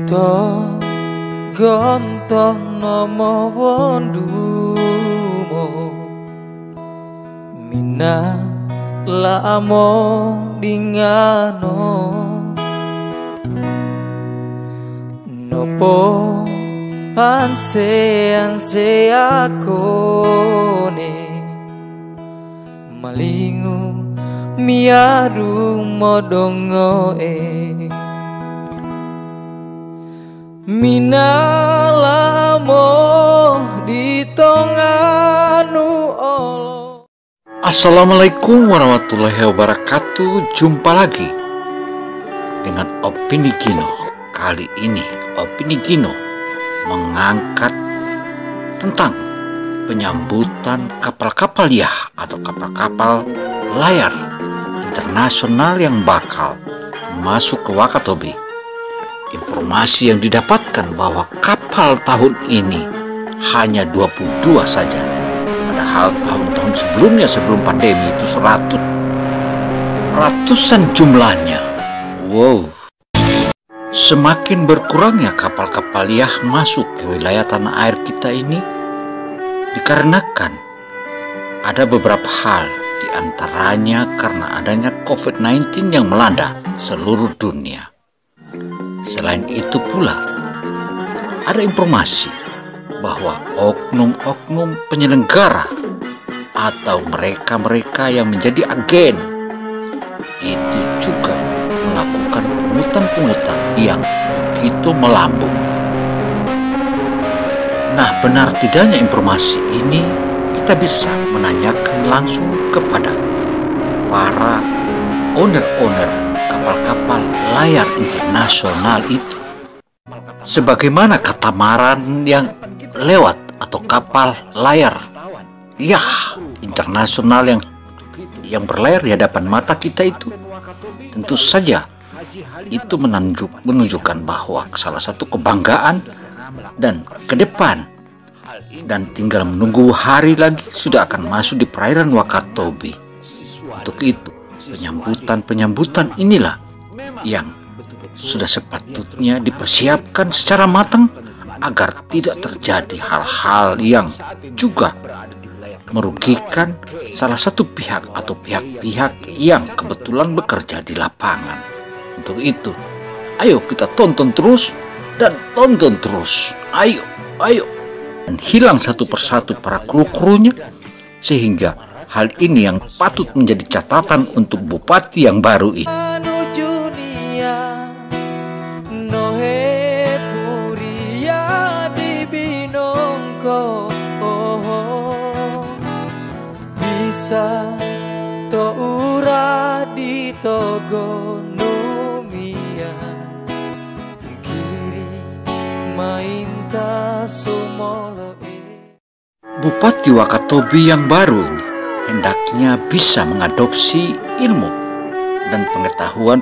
To gontoh nomo wondumo Mina lamo dingano Nopo anse akone Malingu miadu modongo Minalamo ditonganu olo. Assalamualaikum warahmatullahi wabarakatuh. Jumpa lagi dengan Opini Gino. Kali ini Opini Gino mengangkat tentang penyambutan kapal-kapal Yah atau kapal-kapal layar internasional yang bakal masuk ke Wakatobi. Informasi yang didapatkan bahwa kapal tahun ini hanya 22 saja. Padahal tahun-tahun sebelumnya, sebelum pandemi itu ratusan jumlahnya. Wow. Semakin berkurangnya kapal-kapal Yah masuk ke wilayah tanah air kita ini dikarenakan ada beberapa hal, diantaranya karena adanya COVID-19 yang melanda seluruh dunia. Selain itu pula, ada informasi bahwa oknum-oknum penyelenggara atau mereka-mereka yang menjadi agen itu juga melakukan pungutan-pungutan yang begitu melambung. Nah, benar tidaknya informasi ini kita bisa menanyakan langsung kepada para owner-owner kapal-kapal layar internasional itu. Sebagaimana katamaran yang lewat atau kapal layar Yah internasional yang berlayar di hadapan mata kita itu, tentu saja itu menunjukkan bahwa salah satu kebanggaan dan ke depan, dan tinggal menunggu hari lagi sudah akan masuk di perairan Wakatobi. Untuk itu penyambutan inilah yang sudah sepatutnya dipersiapkan secara matang agar tidak terjadi hal-hal yang juga merugikan salah satu pihak atau pihak-pihak yang kebetulan bekerja di lapangan. Untuk itu, ayo kita tonton terus dan tonton terus. Ayo. Dan hilang satu persatu para kru-krunya, sehingga hal ini yang patut menjadi catatan untuk bupati yang baru ini. Bisa to ura di togo numia kiri mainta sumolo. Bupati Wakatobi yang baru ini hendaknya bisa mengadopsi ilmu dan pengetahuan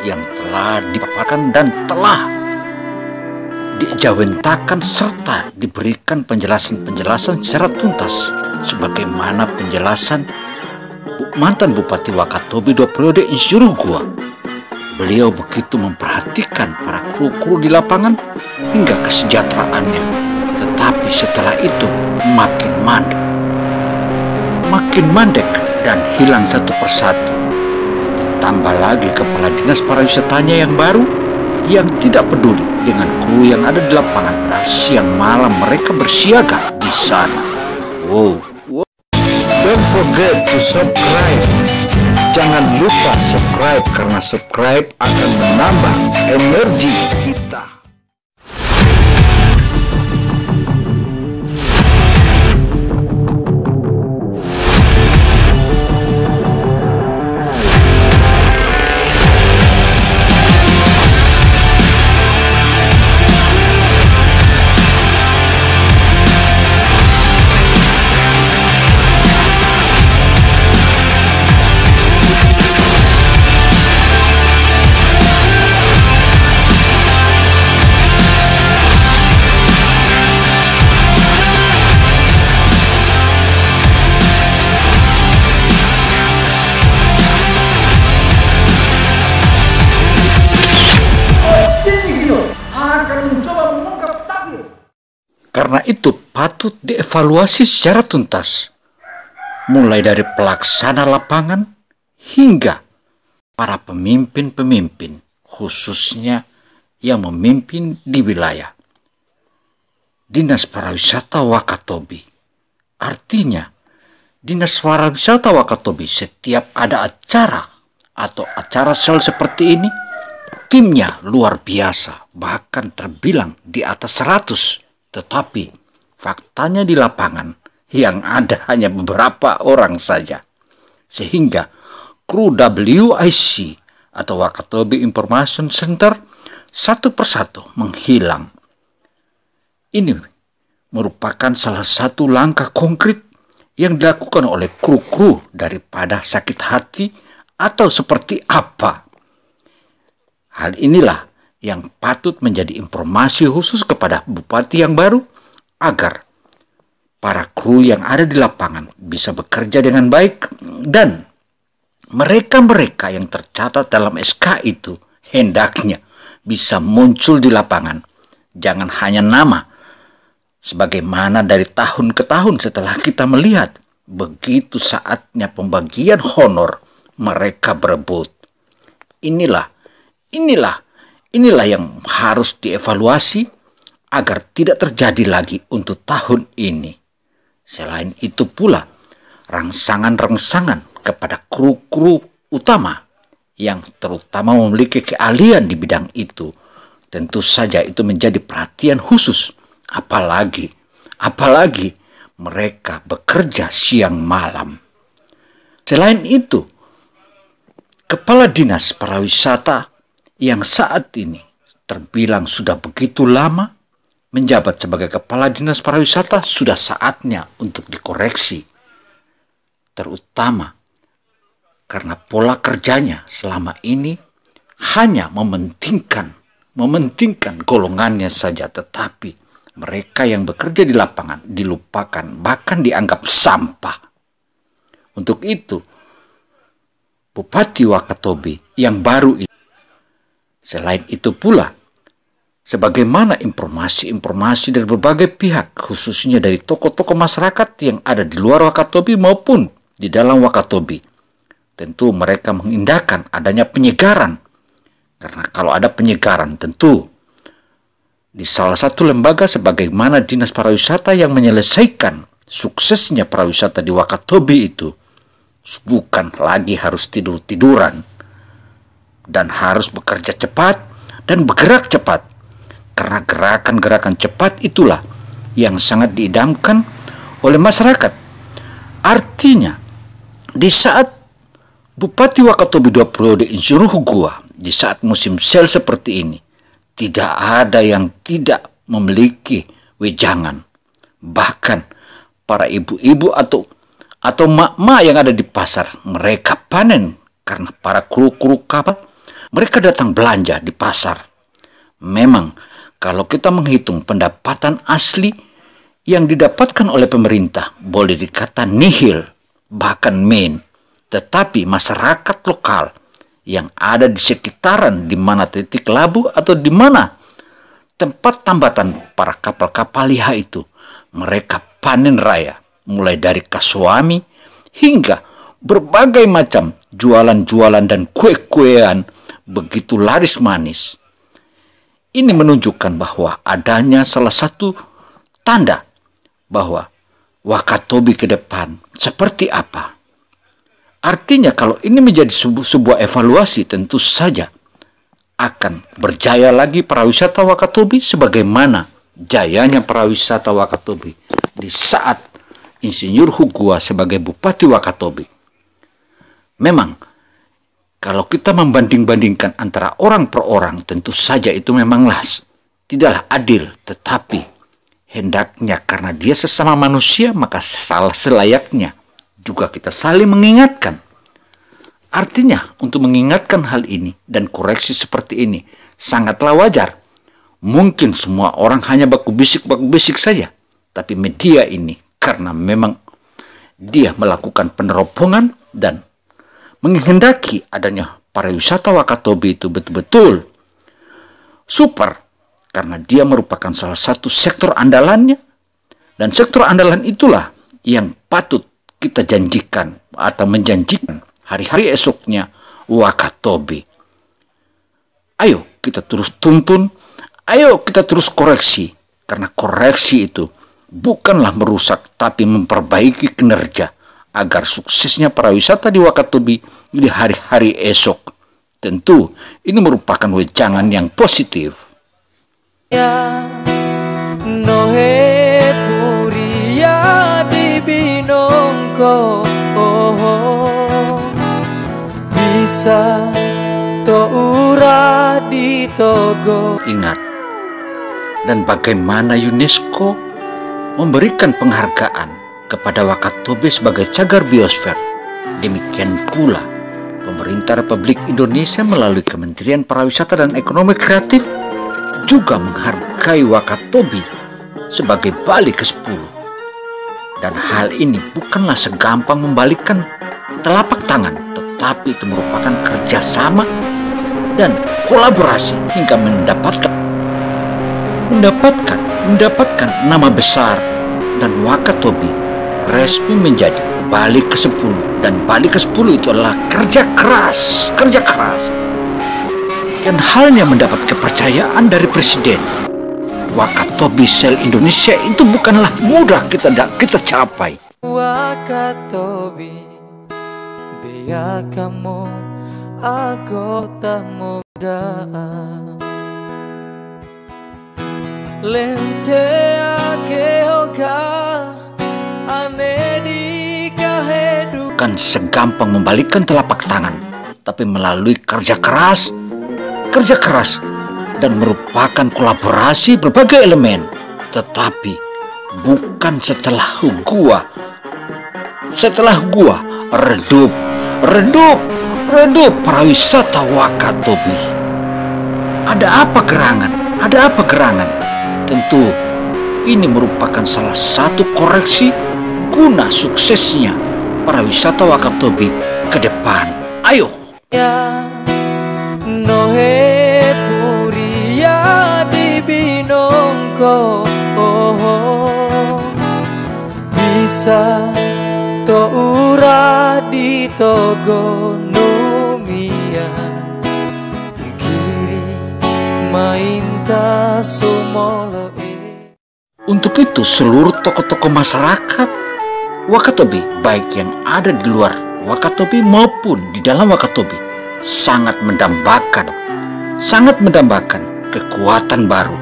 yang telah dipaparkan dan telah dijawentakan serta diberikan penjelasan secara tuntas, sebagaimana penjelasan mantan Bupati Wakatobi 2 periode Insinyur Gua. Beliau begitu memperhatikan para kru-kru di lapangan hingga kesejahteraannya, tetapi setelah itu makin mandek dan hilang satu persatu. Ditambah lagi kepala dinas pariwisatanya yang baru yang tidak peduli dengan kru yang ada di lapangan, padahal siang malam mereka bersiaga di sana. Wow. Don't forget to subscribe. Jangan lupa subscribe, karena subscribe akan menambah energi kita. Karena itu patut dievaluasi secara tuntas, mulai dari pelaksana lapangan hingga para pemimpin-pemimpin, khususnya yang memimpin di wilayah Dinas Pariwisata Wakatobi. Artinya, Dinas Pariwisata Wakatobi setiap ada acara atau acara sel seperti ini, timnya luar biasa, bahkan terbilang di atas 100. Tetapi faktanya di lapangan yang ada hanya beberapa orang saja. Sehingga kru WIC atau Wakatobi Information Center satu persatu menghilang. Ini merupakan salah satu langkah konkret yang dilakukan oleh kru-kru daripada sakit hati atau seperti apa. Hal inilah yang patut menjadi informasi khusus kepada bupati yang baru agar para kru yang ada di lapangan bisa bekerja dengan baik, dan mereka-mereka yang tercatat dalam SK itu hendaknya bisa muncul di lapangan. Jangan hanya nama, sebagaimana dari tahun ke tahun setelah kita melihat begitu saatnya pembagian honor mereka berebut. Inilah yang harus dievaluasi agar tidak terjadi lagi untuk tahun ini. Selain itu pula, rangsangan-rangsangan kepada kru-kru utama yang terutama memiliki keahlian di bidang itu, tentu saja itu menjadi perhatian khusus. Apalagi mereka bekerja siang malam. Selain itu, Kepala Dinas Pariwisata yang saat ini terbilang sudah begitu lama menjabat sebagai Kepala Dinas Pariwisata sudah saatnya untuk dikoreksi. Terutama karena pola kerjanya selama ini hanya mementingkan golongannya saja, tetapi mereka yang bekerja di lapangan dilupakan, bahkan dianggap sampah. Untuk itu, Bupati Wakatobi yang baru ini, selain itu pula, sebagaimana informasi-informasi dari berbagai pihak, khususnya dari tokoh-tokoh masyarakat yang ada di luar Wakatobi maupun di dalam Wakatobi, tentu mereka mengindahkan adanya penyegaran. Karena kalau ada penyegaran, tentu di salah satu lembaga sebagaimana Dinas Pariwisata yang menyelesaikan suksesnya pariwisata di Wakatobi itu, bukan lagi harus tidur-tiduran dan harus bekerja cepat dan bergerak cepat. Karena gerakan-gerakan cepat itulah yang sangat diidamkan oleh masyarakat. Artinya, di saat Bupati Wakatobi 2 periode Insinyur Hugua, di saat musim sel seperti ini, tidak ada yang tidak memiliki wejangan. Bahkan para ibu-ibu atau mak-mak yang ada di pasar, mereka panen karena para kru-kru kapal, mereka datang belanja di pasar. Memang kalau kita menghitung pendapatan asli yang didapatkan oleh pemerintah, boleh dikata nihil, bahkan min. Tetapi masyarakat lokal yang ada di sekitaran di mana titik labu atau di mana tempat tambatan para kapal-kapal liha itu, mereka panen raya, mulai dari kasuami hingga berbagai macam jualan-jualan dan kue-kuean begitu laris manis. Ini menunjukkan bahwa adanya salah satu tanda bahwa Wakatobi ke depan seperti apa. Artinya kalau ini menjadi sebuah evaluasi, tentu saja akan berjaya lagi pariwisata Wakatobi sebagaimana jayanya pariwisata Wakatobi di saat Insinyur Hugua sebagai Bupati Wakatobi. Memang kalau kita membanding-bandingkan antara orang per orang, tentu saja itu memanglah tidaklah adil, tetapi hendaknya karena dia sesama manusia, maka salah selayaknya juga kita saling mengingatkan. Artinya untuk mengingatkan hal ini dan koreksi seperti ini sangatlah wajar. Mungkin semua orang hanya baku bisik saja, tapi media ini karena memang dia melakukan peneropongan dan menghendaki adanya pariwisata Wakatobi itu betul-betul super, karena dia merupakan salah satu sektor andalannya Dan sektor andalan itulah yang patut kita janjikan atau menjanjikan hari-hari esoknya Wakatobi. Ayo kita terus tuntun, ayo kita terus koreksi. Karena koreksi itu bukanlah merusak tapi memperbaiki kinerja agar suksesnya pariwisata di Wakatobi di hari-hari esok. Tentu ini merupakan wejangan yang positif. Ya, nohe puria di binongko, bisa to ura di togo. Ingat, dan bagaimana UNESCO memberikan penghargaan kepada Wakatobi sebagai cagar biosfer. Demikian pula pemerintah Republik Indonesia melalui Kementerian Pariwisata dan Ekonomi Kreatif juga menghargai Wakatobi sebagai Bali ke-10. Dan hal ini bukanlah segampang membalikkan telapak tangan, tetapi itu merupakan kerjasama dan kolaborasi hingga mendapatkan nama besar, dan Wakatobi resmi menjadi Bali ke-10. Dan Bali ke-10 itu adalah kerja keras. Dan halnya mendapat kepercayaan dari Presiden. Wakatobi Sel Indonesia itu bukanlah mudah kita capai. Wakatobi bea kamu agota moga lente akeoka ane di kahedu. Bukan segampang membalikkan telapak tangan, tapi melalui kerja keras dan merupakan kolaborasi berbagai elemen. Tetapi bukan setelah gua redup pariwisata Wakatobi. Ada apa gerangan? Tentu ini merupakan salah satu koreksi guna suksesnya pariwisata Wakatobi ke depan. Ayo. Ya, nohe puria di binongko, bisa to ura di togo numia kiri mainta sumolo. Untuk itu seluruh tokoh-tokoh masyarakat Wakatobi, baik yang ada di luar Wakatobi maupun di dalam Wakatobi, sangat mendambakan kekuatan baru.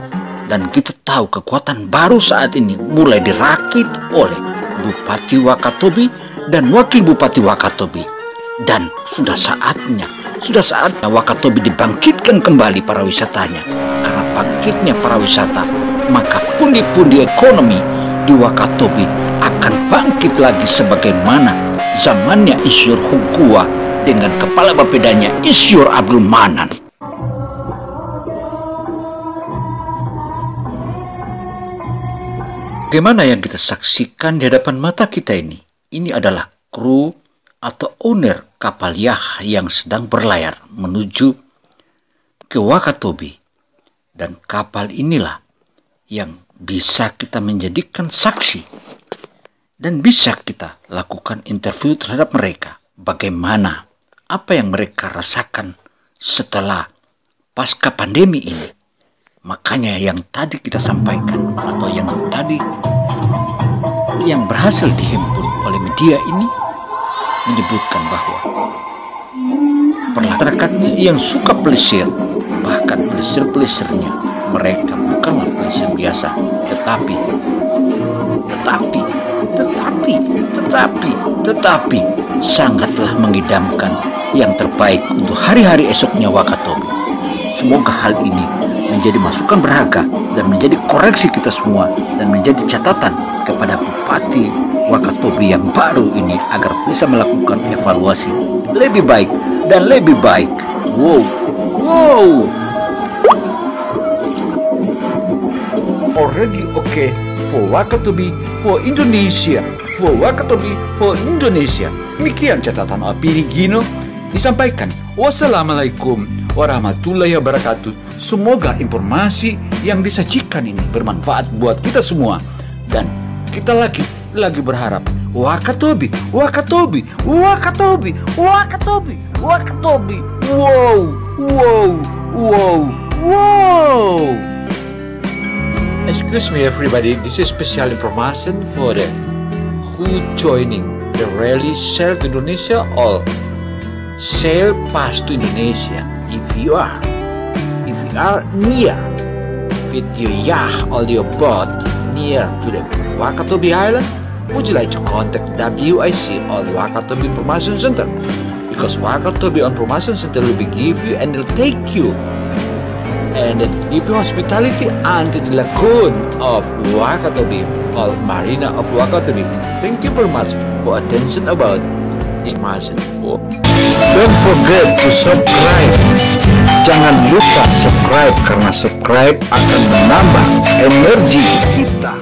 Dan kita tahu kekuatan baru saat ini mulai dirakit oleh Bupati Wakatobi dan Wakil Bupati Wakatobi. Dan sudah saatnya Wakatobi dibangkitkan kembali pariwisatanya. Karena bangkitnya pariwisata, maka pundi-pundi ekonomi di Wakatobi akan bangkit lagi sebagaimana zamannya Insinyur Hugua dengan kepala bapedanya Insinyur Abdul Manan. Bagaimana yang kita saksikan di hadapan mata kita ini? Ini adalah kru atau owner kapal Yah yang sedang berlayar menuju ke Wakatobi. Dan kapal inilah yang bisa kita menjadikan saksi dan bisa kita lakukan interview terhadap mereka. Bagaimana, apa yang mereka rasakan setelah pasca pandemi ini. Makanya yang tadi kita sampaikan atau yang berhasil dihimpun oleh media ini menyebutkan bahwa masyarakatnya yang suka pelesir, bahkan pelesir-pelesirnya mereka bukanlah pelesir biasa, tetapi sangatlah mengidamkan yang terbaik untuk hari-hari esoknya Wakatobi. Semoga hal ini menjadi masukan berharga dan menjadi koreksi kita semua dan menjadi catatan kepada Bupati Wakatobi yang baru ini agar bisa melakukan evaluasi lebih baik dan lebih baik. Wow. Already okay for Wakatobi for Indonesia. For Wakatobi for Indonesia. Demikian catatan opini Gino disampaikan. Wassalamualaikum warahmatullahi wabarakatuh. Semoga informasi yang disajikan ini bermanfaat buat kita semua. Dan kita lagi berharap Wakatobi, Wakatobi, Wakatobi, Wakatobi, Wakatobi. Wow, wow, wow, wow. Excuse me everybody, this is special information for the who joining the rally sail to Indonesia or sail past to Indonesia. If you are near with your yacht or your boat near to the Wakatobi Island, would you like to contact WIC or Wakatobi Information Center? Because Wakatobi Information Center will be give you and will take you and give you hospitality unto the lagoon of Wakatobi or Marina of Wakatobi. Thank you very much for attention about information. Don't forget to subscribe. Jangan lupa subscribe karena subscribe akan menambah energi kita.